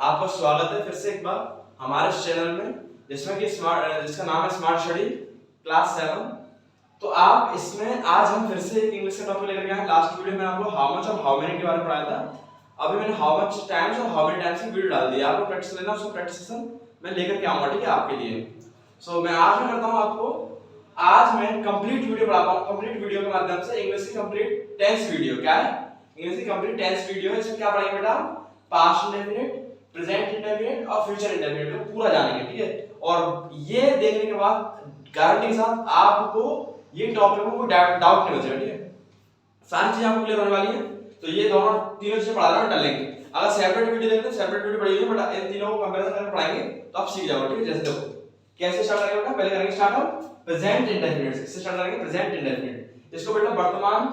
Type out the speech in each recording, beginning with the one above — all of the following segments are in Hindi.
आपका स्वागत है फिर से एक बार हमारे चैनल में, जिसमें कि जिसका नाम है स्मार्ट स्टडी क्लास 7। तो आप इसमें आज हम फिर से एक इंग्लिश का टॉपिक लेकर के आए। लास्ट वीडियो में आपको हाउ मच और हाउ मेनी के बारे में पढ़ाया था। अभी मैंने हाउ मच टाइम्स और हाउ मेनी टाइम्स की वीडियो डाल दी। आपको प्रैक्टिस लेना, उसको प्रैक्टिस सेशन मैं लेकर के आऊंगा, ठीक है, आपके लिए। सो मैं आज मैं करता हूँ आपको, आज मैं कंप्लीट वीडियो पढ़ाता हूँ। कंप्लीट वीडियो के माध्यम से इंग्लिश की कंप्लीट टेंस वीडियो। क्या है? इंग्लिश की कंप्लीट टेंस वीडियो है। इसमें क्या पढ़ाएंगे बेटा? पास्ट इंडेफिनिट, प्रेजेंट इंडेफिनिट और फ्यूचर इंडेफिनिट को पूरा जानेंगे, ठीक है। और ये देखने के बाद गारंटी के साथ आपको ये टॉपिक में कोई डाउट नहीं बचेगा, ठीक है। सारी चीजें आपको क्लियर होने वाली है। तो ये दोनों तीनों चीजें पढ़ा रहा हूं, डालेंगे। अगर सेपरेट वीडियो देखते हैं सेपरेट वीडियो पढ़िए, बट इन तीनों को कंपैरिजन करके पढ़ाएंगे तो आप सीख जाओगे, ठीक है। जैसे देखो कैसे स्टार्ट करेंगे बेटा, पहले करेंगे स्टार्ट हम प्रेजेंट इंडेफिनिट से स्टार्ट करेंगे। प्रेजेंट इंडेफिनिट इसको बेटा वर्तमान,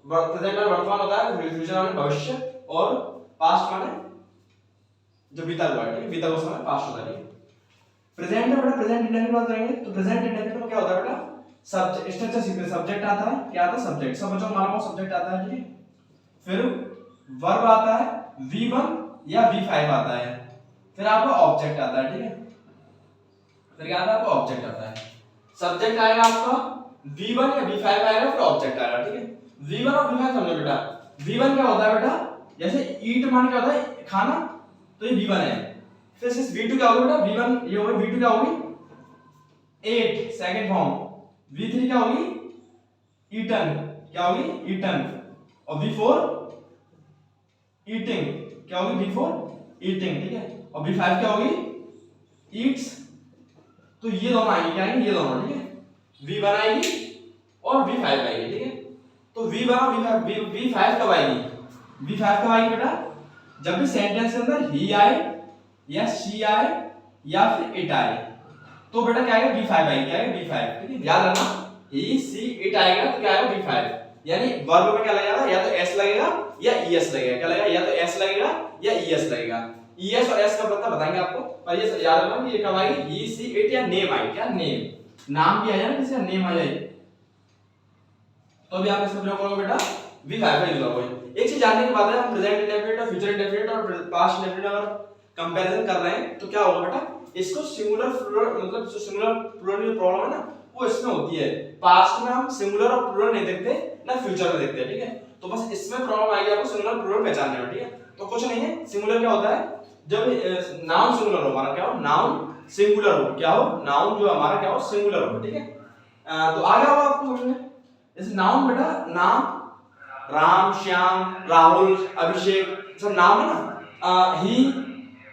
प्रेजेंट में वर्तमान होता है, फ्यूचर में भविष्य, और पास्ट माने जो बीता हुआ है, ठीक है, बीता हुआ समय पास्ट होता है। प्रेजेंट में बेटा प्रेजेंट इंडेफिनिट बात करेंगे तो प्रेजेंट इंडेफिनिट में क्या होता है बेटा? सब्जेक्ट स्ट्रक्चर सीखते, सब्जेक्ट आता है, क्या आता है? सब्जेक्ट। सब बच्चों को मालूम हो सब्जेक्ट आता है, ठीक है। फिर वर्ब आता है, V1 या V5 आता है। फिर आपका ऑब्जेक्ट आता है, ठीक है। फिर क्या आता है? आपका ऑब्जेक्ट आता है। सब्जेक्ट आएगा आपका V1 या V5 आएगा, फिर ऑब्जेक्ट आएगा, ठीक है। V1 और V5 समझो बेटा। V1 क्या होता है बेटा? जैसे ईट मान क्या होता है? खाना, तो ये V1 है। फिर V2 क्या होगा बेटा? V1 ये होगा, V2 क्या होगी? 8 सेकंड फॉर्म। V3 क्या होगी? ईटन, क्या होगी? ईटन। और V4 ईटिंग, क्या होगी? V4 ईटिंग, ठीक है। और V5 क्या होगी? ईट्स। तो ये दोनों आएंगे, क्या आएंगे? ये दोनों, ठीक है। V1 आएगी और V5 आएगी, ठीक है। तो V1 और V5 कब आएगी? V5 कब आएगी बेटा? जब भी सेंटेंस के अंदर ही आए या शी आए या फिर इट आए, तो बेटा क्या आएगा? V5 आएगी। क्या आएगा? V5, ठीक है। याद रखना, ही सी इट आएगा तो क्या आएगा? V5। यानी वर्ब में क्या लगेगा? या तो s लगेगा या es लगेगा। क्या लगेगा? या तो s लगेगा या es लगेगा। es और s का पता बताएंगे आपको, पर ये याद रखना कि ये कब आएगी? ही सी इट या नेम आएगी। क्या? नेम, नाम भी आ जाए ना, किसी का नेम आ जाए तो भी आप इसका प्रयोग करोगे बेटा, V5 का यूज करोगे। एक चीज जानने की बात है, हम प्रेजेंट इंडेफिनिट और फ्यूचर इंडेफिनिट और पास्ट इंडेफिनिट अगर कंपैरिजन कर रहे हैं तो क्या होगा बेटा? इसको सिंगुलर प्लूरल, मतलब जो सिंगुलर प्लूरल की प्रॉब्लम है ना, वो इसमें होती है। पास्ट में हम सिंगुलर और प्लूरल नहीं देखते ना, फ्यूचर में देखते हैं, ठीक है। तो बस इसमें प्रॉब्लम आएगी आपको सिंगुलर प्लूरल पहचानने में, ठीक है। तो कुछ नहीं है, सिंगुलर क्या होता है? जब नाउन सिंगुलर हो, हमारा क्या हो? नाउन सिंगुलर हो, क्या हो? नाउन जो हमारा क्या हो? सिंगुलर हो, ठीक है। तो आ गया होगा आपको समझ में। जैसे नाउन बेटा, नाम राम, श्याम, राहुल, अभिषेक, सब नाम है ना। ही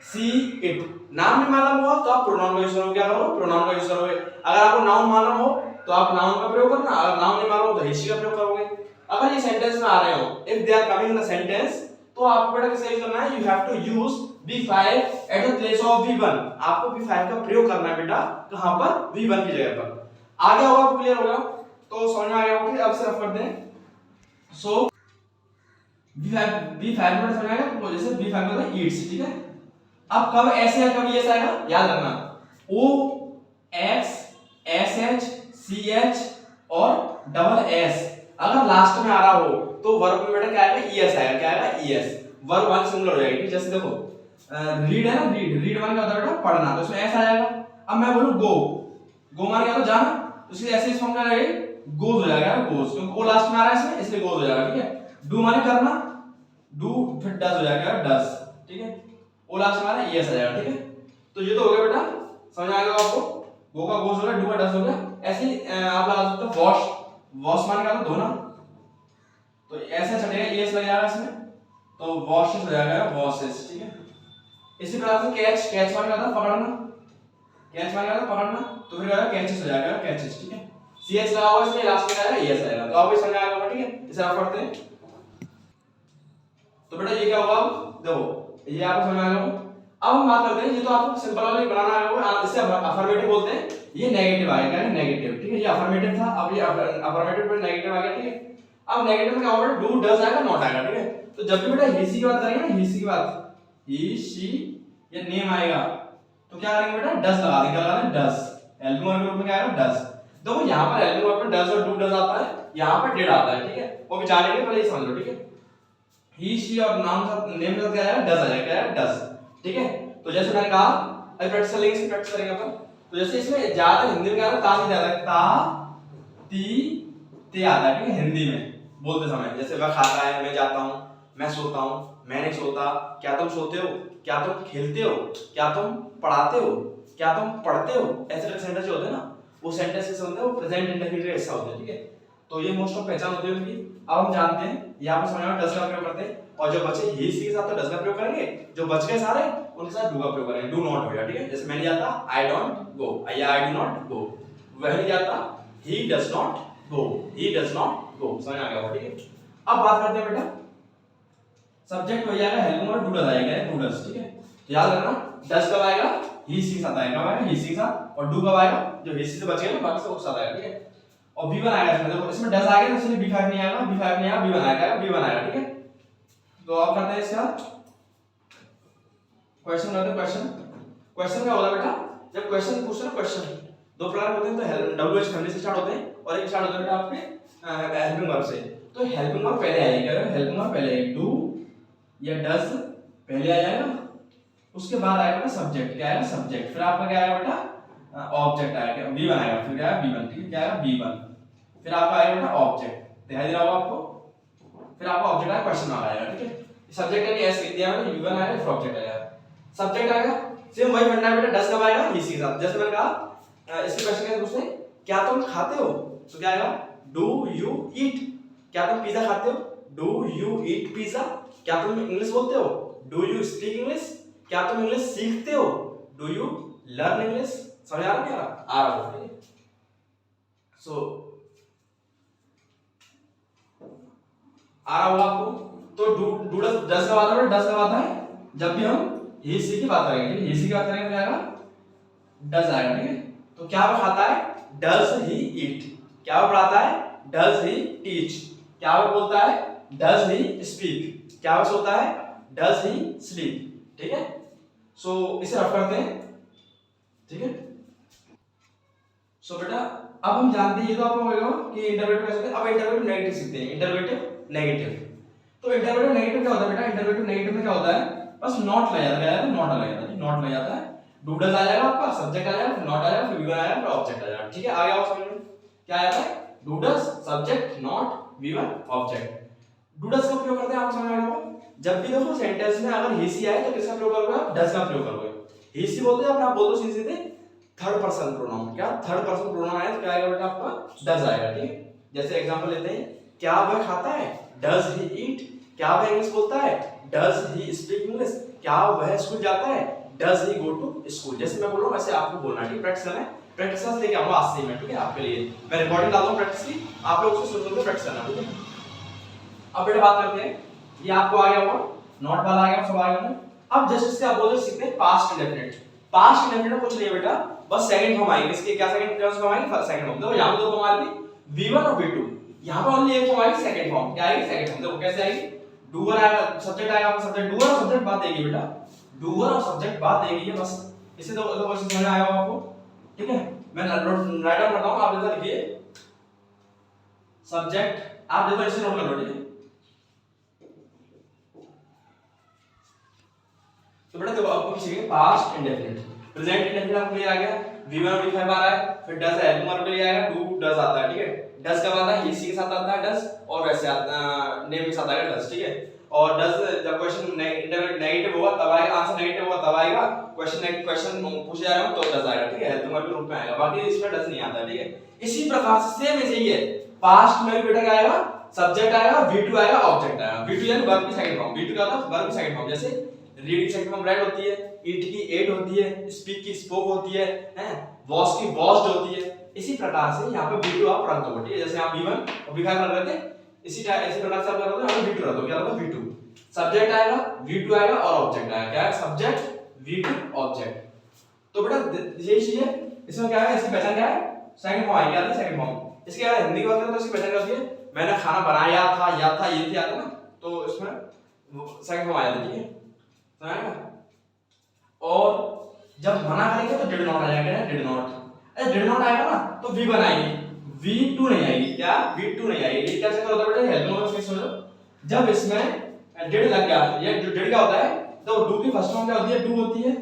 सी इट, नाम नहीं मालूम हुआ तो आप प्रोनाउन का यूज करोगे। क्या करो? प्रोनाउन का यूज करोगे। अगर आपको नाउन मालूम हो तो आप नाउन का प्रयोग करना, अगर नाउन नहीं मालूम हो तो ही सी का प्रयोग करोगे। अगर ये सेंटेंस में आ रहे हो, if they are coming in the sentence, तो आपको बेटा किसका यूज करना है? You have to use V5 at the place of V1। आपको V5 का प्रयोग करना है बेटा, कहां पर? V1 की जगह पर। आ गया होगा, आपको क्लियर होगा, तो समझ में आ गया होगा। अब से रफ करते हैं। सो V5 में समझ आएगा, तो जैसे V5 का होता है ईट्स, ठीक है। अब कब ऐसे है, कब ये आएगा? याद रखना, O X S H C H और डबल S अगर लास्ट में आ रहा हो तो वर्ब में बेटा क्या आएगा? ES आएगा। क्या आएगा? ES। वर्ब वन सिंगुलर हो जाएगी। जैसे देखो रीड है ना, रीड वन क्या होता है बेटा? पढ़ना, तो इसमें S आ जाएगा। अब मैं बोलूं गो, गो माने क्या? तो जाना, तो इसलिए ऐसे इस फॉर्म का रहेगा, गोज हो जाएगा, गोज, क्योंकि O लास्ट में आ रहा है इसमें, इसलिए गोज हो जाएगा, ठीक है। डू माने करना, डू, फिर डज हो जाएगा, डज, ठीक है। ओ लास्ट में आ रहा है, यस आ जाएगा, ठीक है। तो ये तो हो गया बेटा, समझ आ गया आपको। गो का गोस हो गया, डू का डज हो गया। ऐसे ही आप लगा सकते हो वॉश, वॉश माने क्या? धोना, तो ऐसे चलेगा, यस लग जाएगा इसमें, तो वॉशेस हो जाएगा, वॉशेस, ठीक है। इसी प्रकार से कैच, कैच माने क्या था? पकड़ना, कैच माने क्या था? पकड़ना, तो फिर क्या? कैचेस हो जाएगा, कैचेस, ठीक है। सीएच लगा हुआ इसमें, लास्ट में आएगा यस आएगा, तो आपको समझ आ गया, ठीक है। इसे आप पढ़ते हैं तो बेटा ये क्या होगा? देखो ये आपको समझ आ गया। अब हम बात करते हैं, ये तो आपको सिंपल वाला बनाना है, इससे अफर्मेटिव बोलते हैं। ये नेगेटिव आएगा, क्या है? नेगेटिव, ठीक है। ये अफर्मेटिव था, अब ये अफर्मेटिव पे नेगेटिव आ गया, ठीक है। अब नेगेटिव में क्या होगा? डू, डज आएगा, नॉट आएगा, ठीक है। तो जब भी बेटा ही सी की बात करेंगे ना, ही सी की बात, ही सी या नेम आएगा तो क्या करेंगे बेटा? डज लगा देंगे। क्या लगा देंगे? डज। हेल्पिंग वर्ब के रूप में क्या आएगा? डज। देखो यहाँ पर हेल्पिंग वर्ब में डज और डू डज आता है, यहाँ पर डिड आता है, ठीक है। वो भी जानेंगे, पहले ये समझ लो, ठीक है। ही शी और नाउन का नेम का क्या आएगा? डज आ जाएगा। क्या है? डज। ठीक है। तो जैसे मैंने कहा अभी प्रैक्टिस करेंगे, इसकी प्रैक्टिस करेंगे अपन। तो जैसे इसमें ज्यादा हिंदी में क्या आता है, ता से ज्यादा ता ती ते आता है, ठीक है, हिंदी में बोलते समय। जैसे वह खाता है, मैं जाता हूँ, मैं सोता हूँ, मैं नहीं सोता, क्या तुम सोते हो, क्या तुम खेलते हो, क्या तुम पढ़ाते हो, क्या तुम पढ़ते हो, ऐसे टाइप सेंटेंस जो होते हैं ना, वो सेंटेंस कैसे होते हैं, वो प्रेजेंट इंडेफिनिट ऐसा होते हैं, ठीक है। तो ये मोस्ट ऑफ पहचान होती है उनकी। अब हम जानते हैं यहाँ पर समझ में डज का प्रयोग करते हैं, और जो बचे ही सी के साथ तो डज का प्रयोग करेंगे, जो बच गए सारे उनके साथ डू का प्रयोग करेंगे। डू नॉट हो गया, ठीक है। जैसे मैंने जाता आई डोंट गो, या आई डू नॉट गो, वह नहीं जाता he does not go, he does not go, समझ आ गया, ठीक है। अब बात करते हैं बेटा, सब्जेक्ट हो जाएगा हेल्पिंग और डू डज आएगा, डू डज, ठीक है। तो याद रखना डज कब आएगा, ही सी के साथ आएगा, कब आएगा, ही सी के साथ, और डू कब आएगा, जो ही सी से बच गए ना बाकी सब उसके साथ आएगा, ठीक है। और B1 आएगा, इसमें देखो इसमें डज आ गया, इसलिए B5 नहीं आएगा, B5 नहीं आएगा, B1 आएगा, B1 आएगा, ठीक है। तो अब करते हैं इसका क्वेश्चन करते हैं। क्वेश्चन क्या होगा बेटा, जब क्वेश्चन पूछते हैं, क्वेश्चन दो प्रकार होते हैं, तो WH फैमिली से स्टार्ट होते हैं और एक स्टार्ट होता है बेटा आपके हेल्पिंग वर्ब से। तो हेल्पिंग वर्ब पहले आएगा, हेल्पिंग वर्ब पहले आएगा, डू या डज पहले आ जाएगा, उसके बाद आएगा बेटा सब्जेक्ट, क्या आएगा, सब्जेक्ट, फिर आपका क्या आएगा बेटा, ऑब्जेक्ट आएगा, B1 आएगा, फिर क्या आएगा, B1, ठीक है, क्या आएगा, B1, फिर आपका आएगा बेटा ऑब्जेक्ट, दिखाई दे रहा होगा आपको, फिर आपका ऑब्जेक्ट आएगा, क्वेश्चन मार्क आएगा, ठीक है। सब्जेक्ट का एस लिख दिया मैंने, B1 आएगा, फिर ऑब्जेक्ट आएगा, सब्जेक्ट आएगा, सेम वही फंडा है बेटा, डज कब आएगा, ही सी के साथ। जैसे मैंने कहा इसके क्वेश्चन कैसे पूछते हैं, क्या तुम खाते हो, तो क्या आएगा, डू यू ईट, क्या तुम पिज्जा खाते हो, डू यू ईट पिज्जा, क्या तुम इंग्लिश बोलते हो, डू यू स्पीक इंग्लिश, क्या तुम इंग्लिश सीखते हो, डू यू लर्न इंग्लिश, समझ आ रहा है क्या, आ रहा है, ठीक है। सो आ रहा होगा आपको। तो डू डज का आता है, डज का आता है जब भी हम ही सी की बात करेंगे, ठीक है, ही सी की बात करेंगे तो क्या आएगा, डज आएगा, ठीक है। तो क्या वो खाता है, डज ही ईट, क्या वो पढ़ाता है, डज ही टीच, क्या वो बोलता है, डज ही स्पीक, क्या वो सोता है, डज ही स्लीप, ठीक है। सो इसे रफ करते हैं, ठीक है। सो बेटा अब हम जानते हैं, ये तो आपको होगा कि इंटरवेटिव कैसे होते हैं। अब इंटरवेटिव नेगेटिव सीखते हैं, इंटरवेटिव नेगेटिव। तो इंटरवेटिव नेगेटिव क्या होता है बेटा, इंटरवेटिव नेगेटिव में क्या होता है, बस नॉट लग जाता है, नॉट लग जाता है, नॉट लग जाता है, डू डज आ जाएगा आपका, सब्जेक्ट आ जाएगा, फिर नॉट आ जाएगा, फिर V1 आ जाएगा, फिर ऑब्जेक्ट आ जाएगा, ठीक है। आ गया समझ में, क्या आता है, do does subject not V1 object. Do does का प्रयोग करते हैं, आप समझ आएगा, जब भी देखो सेंटेंस में अगर ही सी आए तो किसका प्रयोग करोगे आप, डज का प्रयोग करोगे। ही सी बोलते हैं आप बोल दो सीधे सीधे थर्ड पर्सन प्रोनाउन, क्या थर्ड पर्सन प्रोनाउन आए तो क्या आएगा बेटा आपका, डज आएगा, ठीक है। जैसे एग्जांपल लेते हैं, क्या वह खाता है, डज ही ईट, क्या वह इंग्लिश बोलता है, डज ही स्पीक इंग्लिश, क्या वह स्कूल जाता है, does he go to school. जैसे मैं बोल रहा हूं वैसे आपको बोलना है, ठीक है। प्रैक्टिस करना है, प्रैक्टिस क्लास लेके आऊंगा आज से मैं, ठीक है, आपके लिए मैं रिकॉर्डिंग डालता हूं प्रैक्टिस की, आप लोग उसको सुन के प्रैक्टिस करना, ठीक है। अब बेटा बात करते हैं, ये आपको आ गया होगा, नॉट वाला आ गया, सब आ गया। अब जस्ट इसके अपोजिट सीखते हैं पास्ट इंडेफिनिट। पास्ट इंडेफिनिट में कुछ नहीं है बेटा, बस सेकंड फॉर्म आएगी, इसके क्या सेकंड टर्म्स फॉर्म आएगी, सेकंड फॉर्म। देखो यहां पे दो फॉर्म आ रही V1 और V2, यहां पे ओनली एक फॉर्म आएगी, सेकंड फॉर्म, क्या आएगी, सेकंड फॉर्म। देखो कैसे आएगी, डूअर आएगा, सब्जेक्ट आएगा, आपका सब्जेक्ट डूअर और सब्जेक्ट बात देगी बेटा, डूअर और सब्जेक्ट बात देगी, ये बस इसे तो क्वेश्चन समझ में आया होगा आपको, ठीक है। मैं राइट डाउन करता हूं, आप इधर लिखिए सब्जेक्ट, आप देखो इसे नोट कर लो, ठीक है। तो बेटा देखो आपको सीखेंगे पास्ट इंडेफिनिट, प्रेजेंट इंडेफिनिट आपको क्लियर आ गया, V1 और V5 आ रहा है, फिर डज है, हेल्पिंग के लिए आएगा, डू डज आता है, ठीक है। डज कब आता है, ही सी के साथ आता है डज, और वैसे आता नेम के साथ आएगा डज, ठीक है। और डज जब क्वेश्चन नेगेटिव होगा तब आएगा, आंसर नेगेटिव होगा तब आएगा, क्वेश्चन पूछे जा रहा हो तो डज आएगा, ठीक है, हेल्पिंग के रूप में आएगा, बाकी इसमें डज नहीं आता, ठीक है। इसी प्रकार से सेम ऐसे ही है, पास्ट में भी बेटा क्या आएगा, सब्जेक्ट आएगा, V2 आएगा, ऑब्जेक्ट आएगा। V2 यानी वर्ब की सेकंड फॉर्म, V2 क्या होता है, वर्ब की सेकंड फॉर्म। जैसे रीड की सेकंड फॉर्म रेड होती है, ईट की एट होती है, स्पीक की स्पोक होती है, वॉश की वॉश्ड होती है। इसी प्रकार से यहाँ पे V2 आप रख दो, ठीक है। जैसे आप V1 और V5 रख रहे थे, इसी प्रकार से आप रख दो, यहाँ पे V2 रख दो, क्या रख दो, V2 सब्जेक्ट आएगा, V2 आएगा और ऑब्जेक्ट आएगा, क्या है, सब्जेक्ट V2 ऑब्जेक्ट। तो बेटा यही चीज है, इसमें क्या है, इसकी पहचान क्या है, सेकंड फॉर्म आएगी, आती है सेकंड फॉर्म। इसके अगर हिंदी की बात करें तो इसकी पहचान क्या होती है, मैंने खाना बनाया था, या था, ये थी आता ना, तो इसमें सेकंड फॉर्म आया था, ठीक है, समझ। और जब मना करेंगे तो डिड नॉट आ जाएगा, डिड नॉट, अरे डिड नॉट आएगा ना तो V1 आएगी, V2 नहीं आएगी, क्या V2 नहीं आएगी। क्या चक्कर होता है बेटा, हेल्पिंग वर्ब से समझो, जब इसमें डिड लग गया, ये डिड क्या होता है, तो डू की फर्स्ट फॉर्म क्या होती है, डू होती है,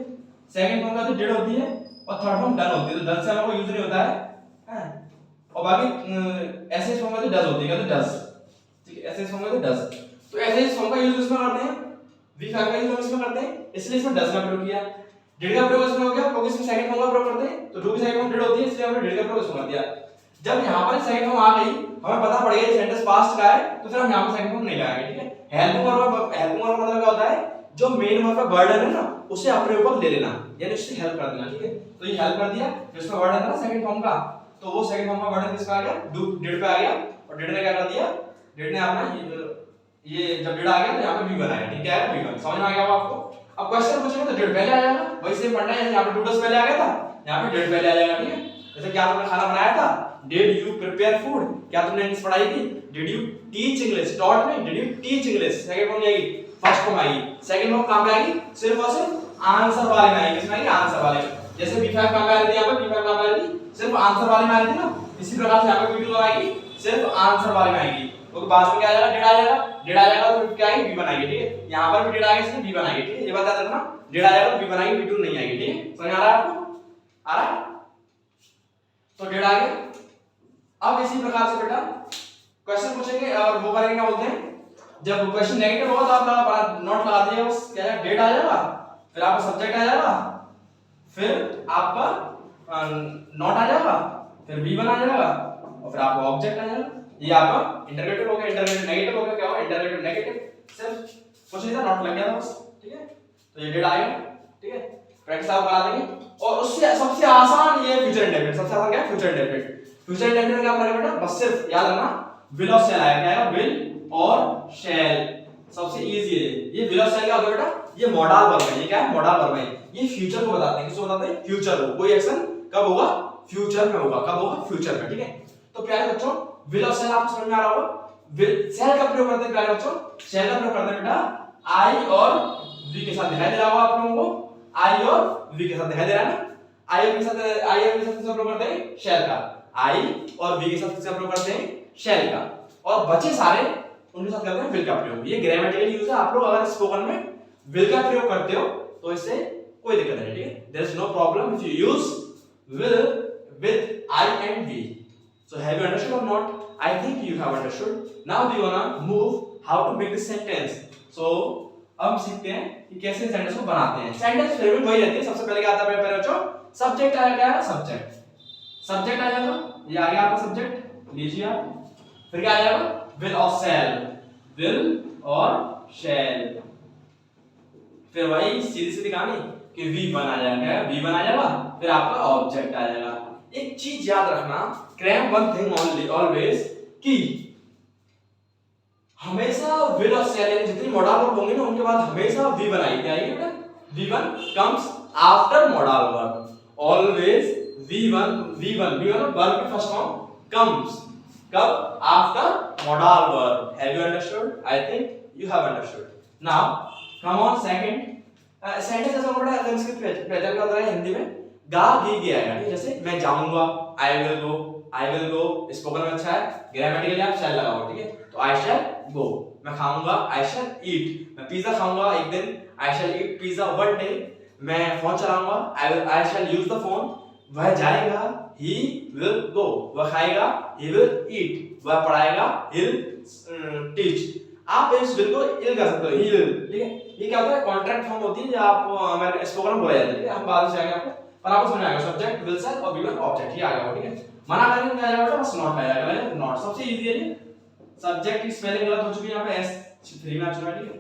सेकंड फॉर्म क्या होती है, डिड होती है, और थर्ड फॉर्म डन होती है। तो डन से हमको यूज नहीं होता है, और बाकी ऐसे फॉर्म का तो डज होती है, तो डज, ठीक है, ऐसे फॉर्म का तो डज। तो ऐसे फॉर्म का यूज इसमें करते हैं, वी फाइव का यूज इसमें करते हैं, इसलिए इसमें डज का प्रयोग किया। डिड का प्रयोग इसमें हो गया क्योंकि इसमें सेकंड फॉर्म का प्रयोग करते हैं, तो डू की सेकंड फॉर्म डिड होती है, इसलिए हमने डिड का प्रयोग इसमें कर दिया। जब यहां पर सेकंड फॉर्म आ गई, हमें पता पड़ गया सेंटेंस पास्ट का है, तो फिर हम यहां पर सेकंड फॉर्म नहीं लगाएंगे, ठीक है। हेल्पिंग वर्ब का मतलब क्या होता है, जो मेन वर्ब का वर्डन है ना उसे अपने ऊपर ले लेना, यानी उससे हेल्प कर देना, ठीक है। तो ये हेल्प कर दिया, जिसका वर्डन था ना सेकंड फॉर्म का, तो वो सेकंड फॉर्म का वर्डन किसका आ गया, डू, डिड पे आ गया, और डिड ने क्या कर दिया, डिड ने अपना ये जब डिड आ गया तो यहां पे वी बनाया, ठीक है, वी बन, समझ में आ गया आपको। अब क्वेश्चन पूछेंगे तो डिड पहले आ जाएगा, वही सेम पढ़ना है, यहां पे डू डज पहले आ गया था, यहां पे डिड पहले आ जाएगा, ठीक है। जैसे क्या तुमने खाना बनाया था, डिड यू प्रिपेयर फूड, क्या तुमने इंग्लिश पढ़ाई थी, did you teach English, taught नहीं, did you teach English, second form आएगी, फर्स्ट फॉर्म आएगी, सेकंड फॉर्म कहां पे आएगी, सिर्फ और सिर्फ आंसर वाले में आएगी, किसमें आएगी, आंसर वाले में। जैसे V5 कहां पे आ रही थी, यहां पे V5 कहां पे आ रही थी, सिर्फ आंसर वाले में आ रही थी ना, इसी प्रकार से यहां पे V2 आएगी, सिर्फ आंसर वाले में आएगी, तो बाद में क्या आ जाएगा, डिड आ जाएगा, डिड आ जाएगा तो क्या आएगी, V1 आएगी, ठीक है। यहां पर भी डिड आएगा इसलिए V1 आएगी, ठीक है, ये बात याद रखना, डिड आ जाएगा तो V1 आएगी, V2 नहीं आएगी, ठीक है, समझ आ रहा है आपको, आ रहा है, तो डिड आ गया। अब इसी प्रकार से बेटा क्वेश्चन पूछेंगे और वो करेंगे, क्या बोलते हैं, जब क्वेश्चन नेगेटिव होगा तो आप बड़ा नोट लगा दीजिए, बस क्या है, डेट आ जाएगा, फिर आपका सब्जेक्ट आ जाएगा, फिर आपका नोट आ जाएगा, फिर V1 आ जाएगा, और फिर आपका ऑब्जेक्ट आ जाएगा। ये आपका इंटररोगेटिव हो गया, इंटररोगेटिव नेगेटिव हो गया, क्या हुआ, इंटररोगेटिव नेगेटिव, सिर्फ कुछ नहीं था, नोट लग गया था बस, ठीक है। तो ये डेट आ गया, ठीक है, प्रैक्टिस आप करा देंगे। और उससे सबसे आसान ये फ्यूचर इंडेफिनिट, सबसे आसान क्या है, फ्यूचर इंडेफिनिट। फ्यूचर इंडेफिनिट क्या करेगा बेटा, बस सिर्फ याद रखना, विल और शैल आएगा, क्या आएगा, विल और शैल, सबसे इजी है ये। विल और शैल क्या होता है बेटा, ये मॉडल वर्ब है, ये क्या है, मॉडल वर्ब है, ये फ्यूचर को बताते हैं, किसको बताते हैं, फ्यूचर को, कोई एक्शन कब होगा, फ्यूचर में होगा, कब होगा, फ्यूचर में, ठीक है। तो प्यारे बच्चों विल और शैल आपको समझ में आ रहा होगा। विल शैल का प्रयोग करते हैं प्यारे बच्चों, शैल का प्रयोग करते हैं बेटा आई और वी के साथ, दिखाई दे रहा होगा आप लोगों को, आई और वी के साथ दिखाई दे रहा है ना, आई और वी के साथ, आई और वी के साथ किसका प्रयोग करते हैं, शैल का, आई और वी के साथ किसका प्रयोग करते हैं, शैल का, और बचे सारे उनके साथ करते हैं विल का प्रयोग। ये ग्रामेटिकल यूज है, आप लोग अगर स्पोकन में विल का प्रयोग करते हो तो इससे कोई दिक्कत नहीं, ठीक है, there is no problem if you use will with I and we. So have you understood or not? I think you have understood. Now we wanna move how to make this sentence. So अब सीखते हैं कि कैसे सेंटेंस को बनाते हैं। सेंटेंस फिर भी वही रहती है, सबसे पहले क्या आता है पहले बच्चों, सब्जेक्ट आएगा, क्या है, सब्जेक्ट, सब्जेक्ट आ जाएगा, ये आ गया आपका सब्जेक्ट, लीजिए आप, फिर क्या आ जाएगा, विल और शैल, विल और शैल, फिर वही सीधी सीधी कहानी कि V1 आ जाएगा, V1 आ जाएगा, फिर आपका ऑब्जेक्ट आ जाएगा। एक चीज याद रखना, cram one thing only always, कि हमेशा विल और शैल जितनी मॉडल वर्ब होंगे ना उनके बाद हमेशा V1 आएगी, आएगी बेटा, V1 comes after modal verb, always V1 verb की फर्स्ट फॉर्म कम्स कब, after modal verb. Have you understood? I think you have understood. Now come on second sentence ऐसा बड़ा अगर इसके प्रेजेंट का होता है हिंदी में गा गी गी आएगा, ठीक, जैसे मैं जाऊंगा, आई विल गो, स्पोकन में अच्छा है, ग्रामेटिकली आप शैल लगाओ, ठीक है, तो आई शैल गो, मैं खाऊंगा, आई शैल ईट, मैं पिज्जा खाऊंगा एक दिन, आई शैल ईट पिज्जा वन डे, मैं फोन चलाऊंगा, आई शैल यूज द फोन, वह जाएगा, ही विल गो, वह खाएगा, ही विल ईट, वह पढ़ाएगा, ही विल टीच। आप इस विल को इल कर सकते हो, ही विल, ठीक है, ये क्या होता है, कॉन्ट्रैक्ट फॉर्म होती है जो आप हमारे स्पोकन में बोला जाता है, ठीक है, हम बाद में जाएंगे आपको, पर आपको समझ आएगा, सब्जेक्ट विल शैल और V1 ऑब्जेक्ट, ही आ गया, ठीक है। मना करने में क्या आएगा बेटा, बस नॉट आएगा, नॉट सबसे इजी है ये, सब्जेक्ट की स्पेलिंग गलत हो चुकी है यहाँ पे, S3 में आ चुका है, ठीक है,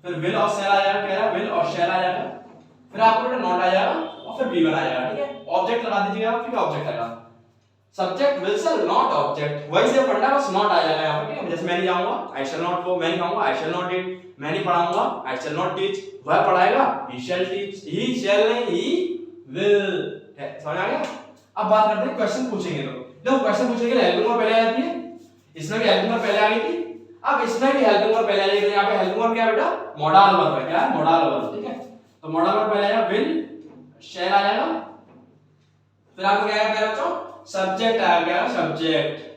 फिर विल और शैल आ जाएगा, कह रहा विल और शैल आ जाएगा, फिर आपको बेटा नॉट आ जाएगा और फिर V1 आ जाएगा, ठीक है, ऑब्जेक्ट लगा दीजिएगा, फिर ऑब्जेक्ट आएगा, subject will shall not object, वही से फंडा बस नॉट आ जाएगा यहाँ पे, ठीक है, जैसे मैं नहीं जाऊंगा, आई शैल नॉट गो, मैं नहीं खाऊंगा, आई शैल नॉट ईट, मैं नहीं पढ़ाऊंगा, आई शैल नॉट टीच, वह पढ़ाएगा, ही शैल टीच, ही शैल नहीं, ही विल, समझ आ गया। अब बात करते हैं क्वेश्चन पूछेंगे, तो देखो क्वेश्चन पूछेंगे हेल्पिंग वर्ब पहले आ जाती है, इसमें भी हेल्पिंग वर्ब पहले आ गई थी, अब इसमें भी हेल्पिंग वर्ब पहले आ जाएगी, यहाँ पे हेल्पिंग वर्ब क्या है बेटा, मॉडल वर्ब है, क्या है, मॉडल वर्ब, ठीक है, तो मॉडल वर्ब पहले आएगा, विल शैल आ जाएगा, फिर आपको क्या आएगा पहले बच्चों, सब्जेक्ट आ गया, सब्जेक्ट,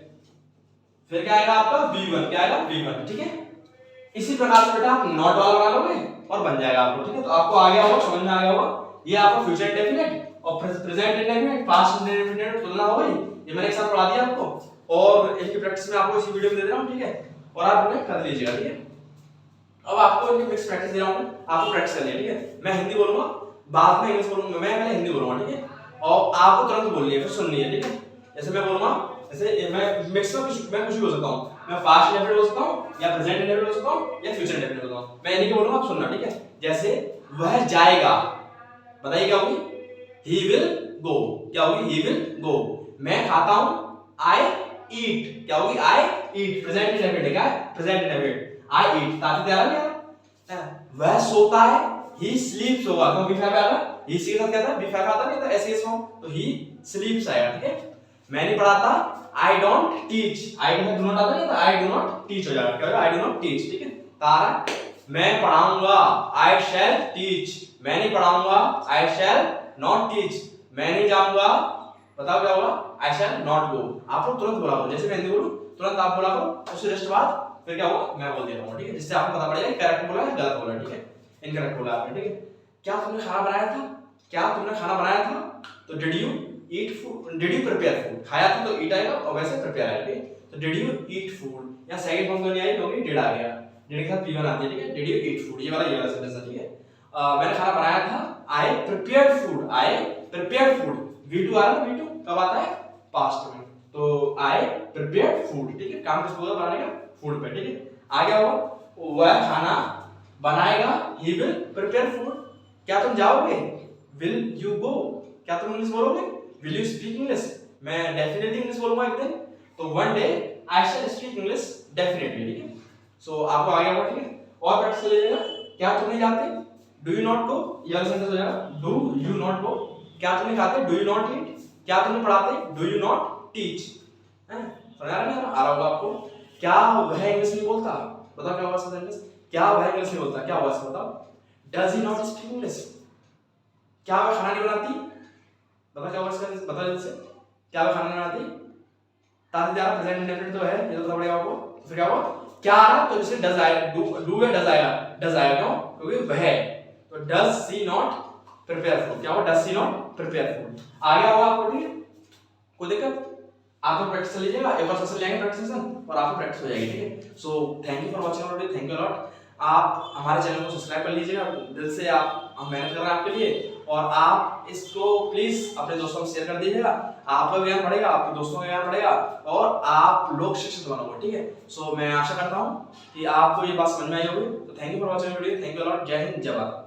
फिर क्या आएगा आपका V1, क्या आएगा V1, ठीक है, इसी प्रकार से बेटा आप नॉट वाला बना लोगे और बन जाएगा आपको, ठीक है। तो आपको आ गया होगा, समझ में आ गया होगा। ये आपका फ्यूचर इंडेफिनिट और प्रेजेंट इंडेफिनिट, पास्ट इंडेफिनिट तुलना हो गई, ये मैंने एक साथ पढ़ा दिया आपको और इनकी प्रैक्टिस में आपको इसी वीडियो में दे रहा हूं, ठीक है। और आप इन्हें कर लीजिएगा, ठीक है। अब आपको इनकी मिक्स प्रैक्टिस दे रहा हूं, आपको प्रैक्टिस करनी है, ठीक है। मैं हिंदी बोलूंगा, बाद में इंग्लिश बोलूंगा, मैं पहले हिंदी बोलूंगा, ठीक है। और आपको तुरंत बोलनी है, फिर सुननी है, ठीक है। जैसे मैं बोलूंगा, जैसे मैं मिक्स में कुछ भी बोल सकता हूं, मैं पास्ट इंडेफिनिट बोल सकता हूं या प्रेजेंट इंडेफिनिट बोल सकता हूं या फ्यूचर इंडेफिनिट बोल सकता हूं। मैं इन्हीं के बोलूंगा, आप सुनना, ठीक है। जैसे वह जाएगा, बताइए क्या होगी, he will go, क्या होगी, he will go। मैं खाता हूं, I eat, क्या होगी, I eat, प्रेजेंट इंडेफिनिट है, क्या है, प्रेजेंट इंडेफिनिट, I eat, ताकि तैयार है क्या। वह सोता है, he sleeps होगा, तो बी फाइव आएगा, he के साथ क्या था, बी फाइव आता नहीं था ऐसे फॉर्म, तो he sleeps आएगा, ठीक है। मैं नहीं पढ़ाता, I don't teach, I के साथ do not आता नहीं था, I do not teach हो जाएगा, क्या होगा, I do not teach, ठीक है। तारा, मैं पढ़ाऊंगा, I shall teach, मैं नहीं पढ़ाऊंगा, I shall not teach, मैं नहीं जाऊंगा, बताओ क्या होगा, I shall not go। आप लोग तुरंत बोला करो, जैसे मैं हिंदी बोलूं तुरंत आप बोला करो, उससे जस्ट बाद फिर क्या होगा, मैं बोल दे रहा हूं, ठीक है। जिससे आपको पता पड़ेगा करेक्ट बोला है गलत बोला है, ठीक है, इनकरेक्ट बोला आपने, ठीक है। क्या तुमने खाना बनाया था, क्या तुमने खाना बनाया था, तो did you eat food, did you prepare food, खाया था तो ईट आएगा और वैसे प्रिपेयर आएगा, ठीक है। तो डिड यू ईट फूड, या सेकंड फॉर्म तो नहीं आई क्योंकि डिड आ गया, डिड के साथ पी1 आती है, ठीक है। डिड यू ईट फूड, ये वाला सेंटेंस है, ठीक है। मैंने खाना बनाया था, आई प्रिपेयर्ड फूड, आई प्रिपेयर्ड फूड, V2 आ रहा है, V2 कब आता है, पास्ट में, तो आई प्रिपेयर्ड फूड, ठीक है। काम किस होगा, बनाने का, फूड पे, ठीक है। आ गया होगा, वह खाना बनाएगा, he will prepare food। क्या तुम जाओगे, will you go, क्या तुम इंग्लिश बोलोगे, will you speak English, मैं डेफिनेटली इंग्लिश बोलूंगा एक दिन, तो one day I shall speak English definitely, ठीक है। सो आपको आ गया होगा, ठीक है। और प्रैक्टिस लीजिएगा, क्या तुम नहीं जाते, do you not go, ये वाला सेंटेंस हो जाएगा, do you not go। क्या तुम नहीं खाते, do you not eat, क्या तुम नहीं पढ़ाते, do you not teach, हैं, समझ आ रहा होगा आपको। क्या वह इंग्लिश नहीं बोलता, बताओ क्या हुआ इसका सेंटेंस, क्या वह इंग्लिश नहीं बोलता, क्या हुआ इसका बताओ, does he not speak English. क्या वह खाना नहीं बनाती, बताओ क्या हुआ इसका, बताओ जल्दी से, क्या वह खाना नहीं बनाती, ताकि द्वारा प्रेजेंट इंडेफिनिट तो है, ये तो पता पड़ेगा आपको। फिर क्या हुआ, क्या आ रहा, तो इसमें डज आएगा, डू या डज आएगा, डज आएगा, क्यों, क्योंकि वह, तो does she not prepare food, क्या हुआ, does she not prepare food. आ गया होगा आपको, ठीक है, कोई दिक्कत, आप लोग प्रैक्टिस लीजिएगा, एक और सेशन लेंगे प्रैक्टिस सेशन और आपको प्रैक्टिस हो जाएगी, ठीक है। So thank you for watching our video, thank you lot. आप हमारे चैनल को सब्सक्राइब कर लीजिएगा, दिल से हम मेहनत कर रहे हैं आपके लिए, और आप इसको प्लीज अपने दोस्तों में शेयर कर दीजिएगा, आपका ज्ञान बढ़ेगा, आपके दोस्तों का ज्ञान बढ़ेगा और आप लोग शिक्षित बनोगे, ठीक है। सो मैं आशा करता हूँ कि आपको ये बात समझ में आई होगी। तो thank you for watching video, thank you lot, जय हिंद, जय भारत।